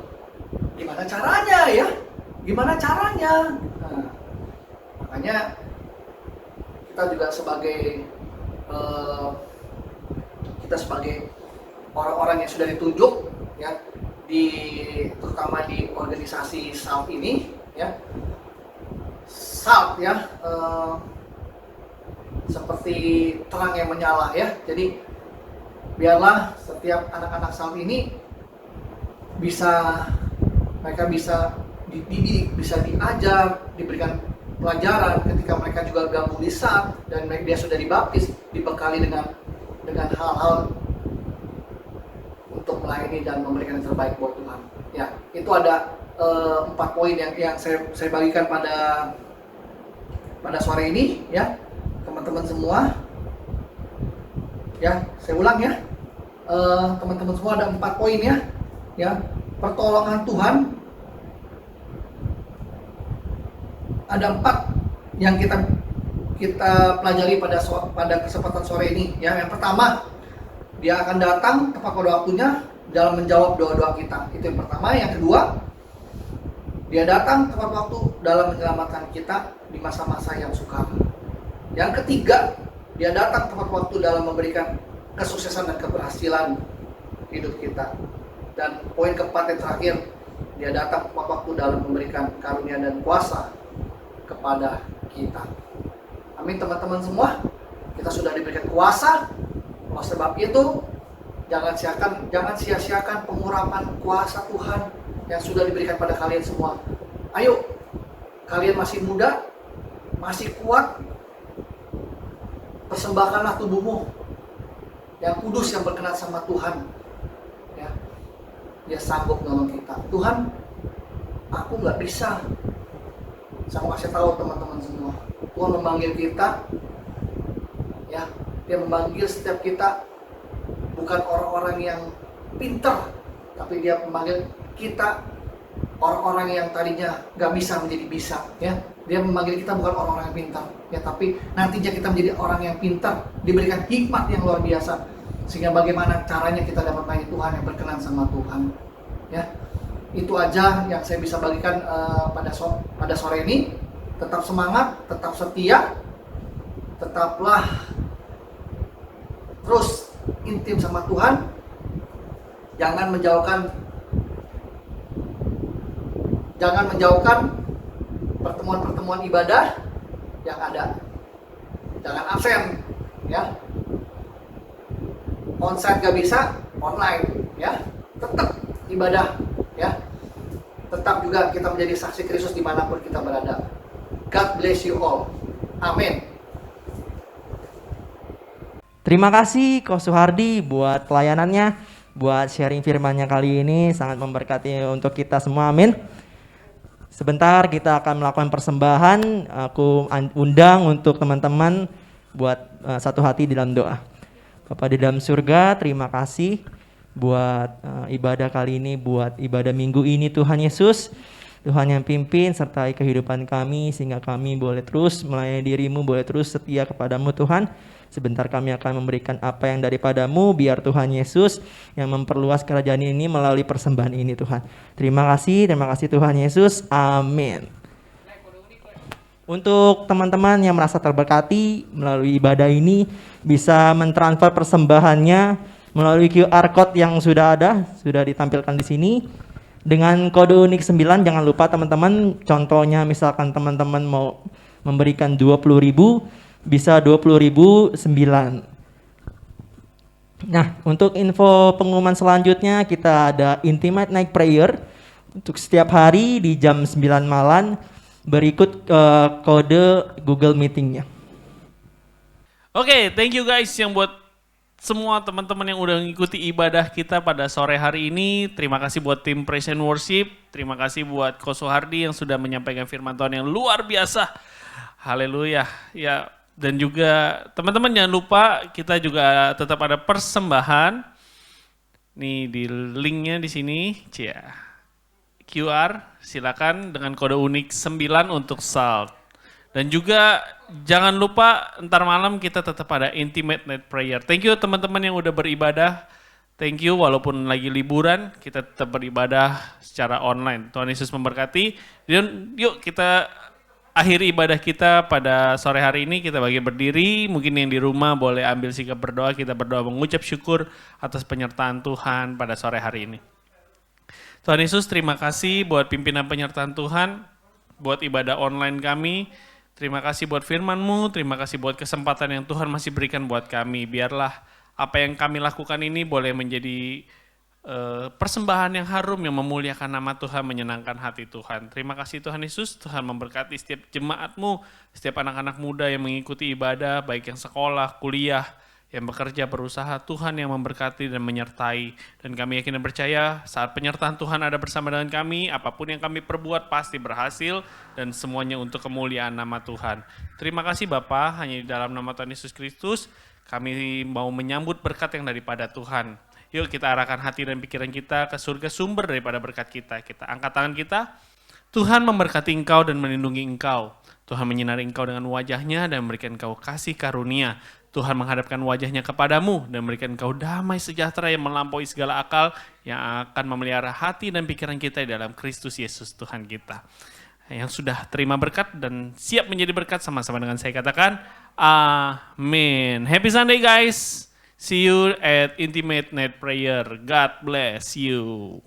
Gimana caranya ya? Gimana caranya? Nah, makanya kita juga sebagai orang-orang yang sudah ditunjuk ya, terutama di organisasi SALT ini ya. SALT ya seperti terang yang menyala ya. Jadi biarlah setiap anak-anak SALT ini mereka bisa dididik, bisa diajar, diberikan pelajaran ketika mereka juga gabung di SALT dan dia sudah dibaptis, dibekali dengan hal-hal untuk melayani dan memberikan yang terbaik buat Tuhan. Ya, itu ada 4 poin yang saya bagikan pada sore ini ya, teman-teman semua. Ya, saya ulang ya. Teman-teman semua ada 4 poin ya. Ya, pertolongan Tuhan ada 4 yang kita pelajari pada kesempatan sore ini ya. Yang pertama, dia akan datang tepat pada waktunya dalam menjawab doa-doa kita. Itu yang pertama. Yang kedua, dia datang tepat waktu dalam menyelamatkan kita di masa-masa yang sukar. Yang ketiga, dia datang tepat waktu dalam memberikan kesuksesan dan keberhasilan hidup kita. Dan poin keempat yang terakhir, dia datang tepat waktu dalam memberikan karunia dan kuasa kepada kita. Amin teman-teman semua. Kita sudah diberikan kuasa. Oleh sebab itu, jangan sia-siakan pengurapan kuasa Tuhan yang sudah diberikan pada kalian semua. Ayo, kalian masih muda, masih kuat, persembahkanlah tubuhmu yang kudus, yang berkenan sama Tuhan. Ya. dia sanggup nolong kita. Tuhan, aku nggak bisa. Saya mau kasih tahu teman-teman semua, Tuhan memanggil kita, ya, dia memanggil setiap kita, bukan orang-orang yang pintar, tapi dia memanggil kita, orang-orang yang tadinya nggak bisa menjadi bisa, ya. Dia memanggil kita bukan orang-orang yang pintar, ya, tapi nantinya kita menjadi orang yang pintar, diberikan hikmat yang luar biasa, sehingga bagaimana caranya kita dapat melayani Tuhan yang berkenan sama Tuhan, ya. Itu aja yang saya bisa bagikan pada sore ini. Tetap semangat, tetap setia, tetaplah terus intim sama Tuhan. Jangan menjauhkan pertemuan-pertemuan ibadah yang ada. Jangan absen, ya. Onsite gak bisa, online, ya. Tetap ibadah, ya. Tetap juga kita menjadi saksi Kristus dimanapun kita berada. God bless you all. Amin. Terima kasih Ko Suhardi buat pelayanannya, buat sharing firman-Nya kali ini, sangat memberkati untuk kita semua, amin. Sebentar kita akan melakukan persembahan, aku undang untuk teman-teman buat satu hati dalam doa. Bapa di dalam surga, terima kasih buat ibadah kali ini, buat ibadah minggu ini Tuhan Yesus. Tuhan yang pimpin sertai kehidupan kami sehingga kami boleh terus melayani diri-Mu, boleh terus setia kepadamu Tuhan. Sebentar kami akan memberikan apa yang daripadamu, biar Tuhan Yesus yang memperluas kerajaan ini melalui persembahan ini Tuhan. Terima kasih Tuhan Yesus, amin. Untuk teman-teman yang merasa terberkati melalui ibadah ini, bisa mentransfer persembahannya melalui QR Code yang sudah ditampilkan di sini. Dengan kode unik 9, jangan lupa teman-teman, contohnya misalkan teman-teman mau memberikan 20.000, bisa 20.009. Nah, untuk info pengumuman selanjutnya, kita ada Intimate Night Prayer untuk setiap hari di jam 9 malam, berikut kode Google Meeting-nya. Oke, thank you guys yang buat semua teman-teman yang udah mengikuti ibadah kita pada sore hari ini. Terima kasih buat tim Praise and Worship. Terima kasih buat Ko Suhardi yang sudah menyampaikan firman Tuhan yang luar biasa. Haleluya. Ya, dan juga teman-teman jangan lupa kita juga tetap ada persembahan. Nih di linknya di sini, QR, silakan dengan kode unik 9 untuk salt. Dan juga jangan lupa ntar malam kita tetap ada Intimate Night Prayer. Thank you teman-teman yang udah beribadah. Thank you walaupun lagi liburan kita tetap beribadah secara online. Tuhan Yesus memberkati. Dan yuk kita akhiri ibadah kita pada sore hari ini. Kita bagi berdiri. Mungkin yang di rumah boleh ambil sikap berdoa. Kita berdoa mengucap syukur atas penyertaan Tuhan pada sore hari ini. Tuhan Yesus terima kasih buat pimpinan penyertaan Tuhan. Buat ibadah online kami. Terima kasih buat firman-Mu, terima kasih buat kesempatan yang Tuhan masih berikan buat kami. Biarlah apa yang kami lakukan ini boleh menjadi persembahan yang harum yang memuliakan nama Tuhan, menyenangkan hati Tuhan. Terima kasih Tuhan Yesus, Tuhan memberkati setiap jemaat-Mu, setiap anak-anak muda yang mengikuti ibadah, baik yang sekolah, kuliah, yang bekerja, berusaha, Tuhan yang memberkati dan menyertai. Dan kami yakin dan percaya saat penyertaan Tuhan ada bersama dengan kami, apapun yang kami perbuat pasti berhasil dan semuanya untuk kemuliaan nama Tuhan. Terima kasih Bapa, hanya di dalam nama Tuhan Yesus Kristus, kami mau menyambut berkat yang daripada Tuhan. Yuk kita arahkan hati dan pikiran kita ke surga sumber daripada berkat kita. Kita angkat tangan kita, Tuhan memberkati engkau dan melindungi engkau. Tuhan menyinari engkau dengan wajahnya dan memberikan engkau kasih karunia. Tuhan menghadapkan wajahnya kepadamu dan memberikan engkau damai sejahtera yang melampaui segala akal yang akan memelihara hati dan pikiran kita di dalam Kristus Yesus Tuhan kita. Yang sudah terima berkat dan siap menjadi berkat sama-sama dengan saya katakan, amin. Happy Sunday guys. See you at Intimate Night Prayer. God bless you.